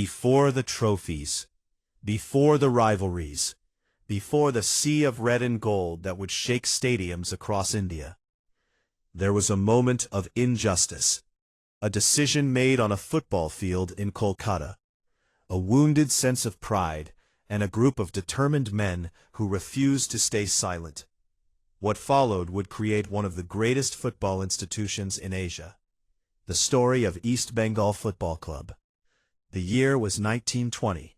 Before the trophies, before the rivalries, before the sea of red and gold that would shake stadiums across India, there was a moment of injustice, a decision made on a football field in Kolkata, a wounded sense of pride, and a group of determined men who refused to stay silent. What followed would create one of the greatest football institutions in Asia, the story of East Bengal Football Club. The year was 1920.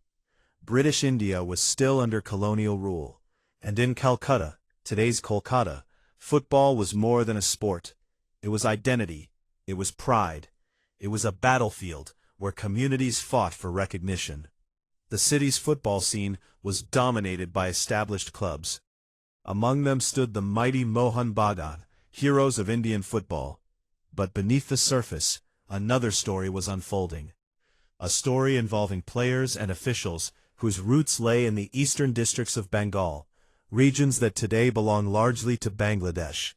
British India was still under colonial rule, and in Calcutta, today's Kolkata, football was more than a sport. It was identity, it was pride, it was a battlefield where communities fought for recognition. The city's football scene was dominated by established clubs. Among them stood the mighty Mohun Bagan, heroes of Indian football. But beneath the surface, another story was unfolding. A story involving players and officials whose roots lay in the eastern districts of Bengal, regions that today belong largely to Bangladesh.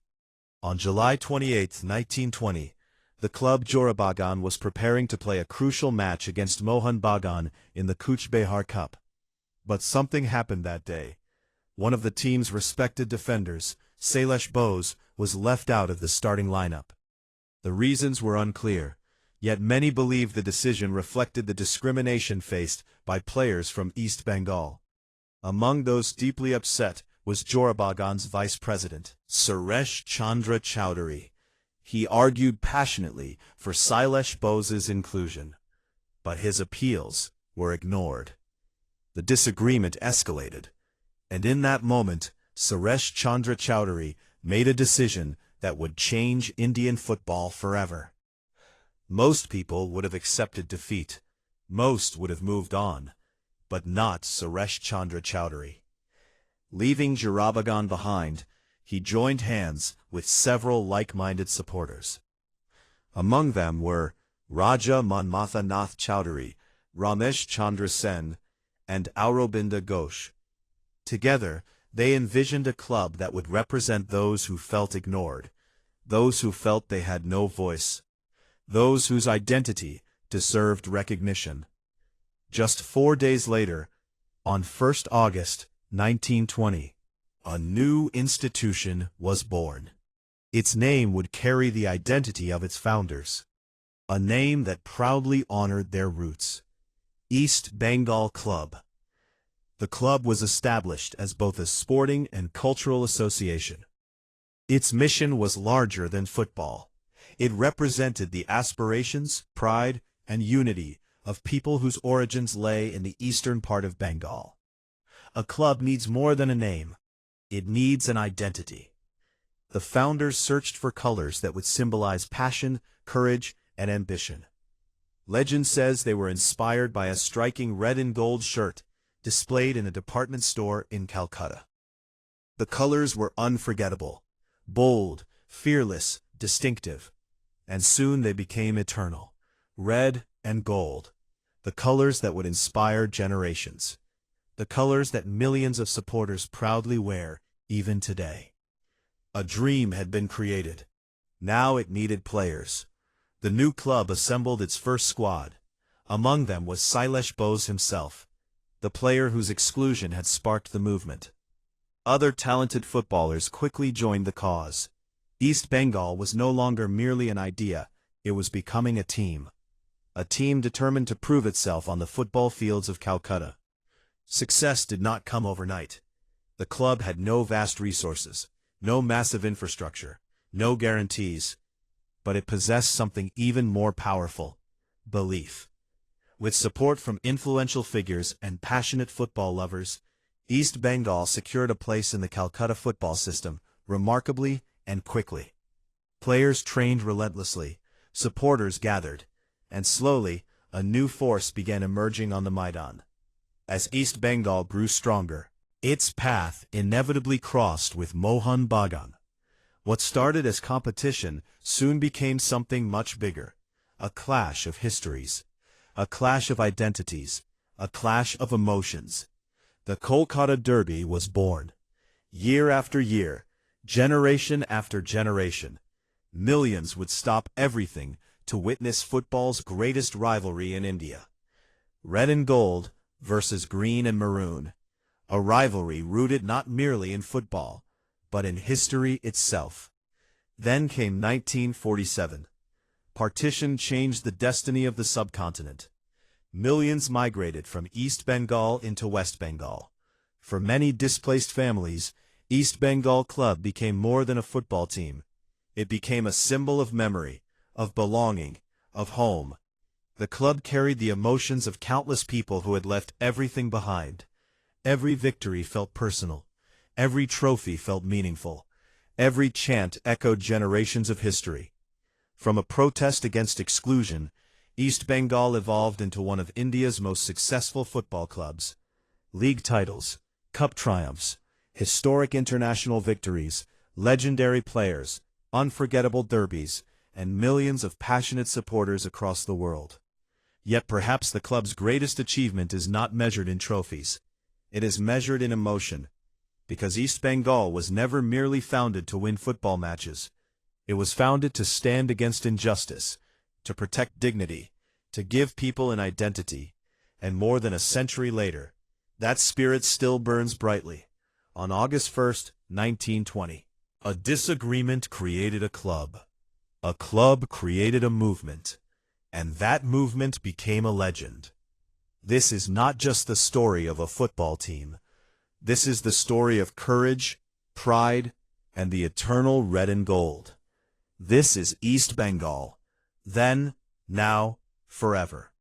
On July 28, 1920, the club Jorabagan was preparing to play a crucial match against Mohun Bagan in the Cooch Behar Cup. But something happened that day. One of the team's respected defenders, Sailesh Bose, was left out of the starting lineup. The reasons were unclear, yet many believed the decision reflected the discrimination faced by players from East Bengal. Among those deeply upset was Jorabagan's vice president, Suresh Chandra Chowdhury. He argued passionately for Sailesh Bose's inclusion, but his appeals were ignored. The disagreement escalated, and in that moment, Suresh Chandra Chowdhury made a decision that would change Indian football forever. Most people would have accepted defeat. Most would have moved on, but not Suresh Chandra Chowdhury. Leaving Jorabagan behind, he joined hands with several like-minded supporters. Among them were Raja Manmatha Nath Chowdhury, Ramesh Chandra Sen, and Aurobinda Ghosh. Together, they envisioned a club that would represent those who felt ignored, those who felt they had no voice, those whose identity deserved recognition. Just 4 days later, on 1st August 1920, a new institution was born. Its name would carry the identity of its founders, a name that proudly honored their roots: East Bengal Club. The club was established as both a sporting and cultural association. Its mission was larger than football. It represented the aspirations, pride, and unity of people whose origins lay in the eastern part of Bengal. A club needs more than a name. It needs an identity. The founders searched for colors that would symbolize passion, courage, and ambition. Legend says they were inspired by a striking red and gold shirt displayed in a department store in Calcutta. The colors were unforgettable, bold, fearless, distinctive, and soon they became eternal. Red and gold, the colors that would inspire generations, the colors that millions of supporters proudly wear even today. A dream had been created. Now it needed players. The new club assembled its first squad. Among them was Sailesh Bose himself, the player whose exclusion had sparked the movement. Other talented footballers quickly joined the cause. East Bengal was no longer merely an idea, it was becoming a team determined to prove itself on the football fields of Calcutta. Success did not come overnight. The club had no vast resources, no massive infrastructure, no guarantees, but it possessed something even more powerful: belief. With support from influential figures and passionate football lovers, East Bengal secured a place in the Calcutta football system remarkably and quickly. Players trained relentlessly, supporters gathered, and slowly a new force began emerging on the Maidan. As East Bengal grew stronger, its path inevitably crossed with Mohun Bagan. What started as competition soon became something much bigger: a clash of histories, a clash of identities, a clash of emotions. The Kolkata Derby was born. Year after year, generation after generation, millions would stop everything to witness football's greatest rivalry in India. Red and gold versus green and maroon. A rivalry rooted not merely in football, but in history itself. Then came 1947. Partition changed the destiny of the subcontinent. Millions migrated from East Bengal into West Bengal. For many displaced families, East Bengal Club became more than a football team. It became a symbol of memory, of belonging, of home. The club carried the emotions of countless people who had left everything behind. Every victory felt personal. Every trophy felt meaningful. Every chant echoed generations of history. From a protest against exclusion, East Bengal evolved into one of India's most successful football clubs. League titles, cup triumphs, historic international victories, legendary players, unforgettable derbies, and millions of passionate supporters across the world. Yet perhaps the club's greatest achievement is not measured in trophies. It is measured in emotion, because East Bengal was never merely founded to win football matches. It was founded to stand against injustice, to protect dignity, to give people an identity, and more than a century later, that spirit still burns brightly. On August 1st, 1920, a disagreement created a club. A club created a movement, and that movement became a legend. This is not just the story of a football team. This is the story of courage, pride, and the eternal red and gold. This is East Bengal. Then, now, forever.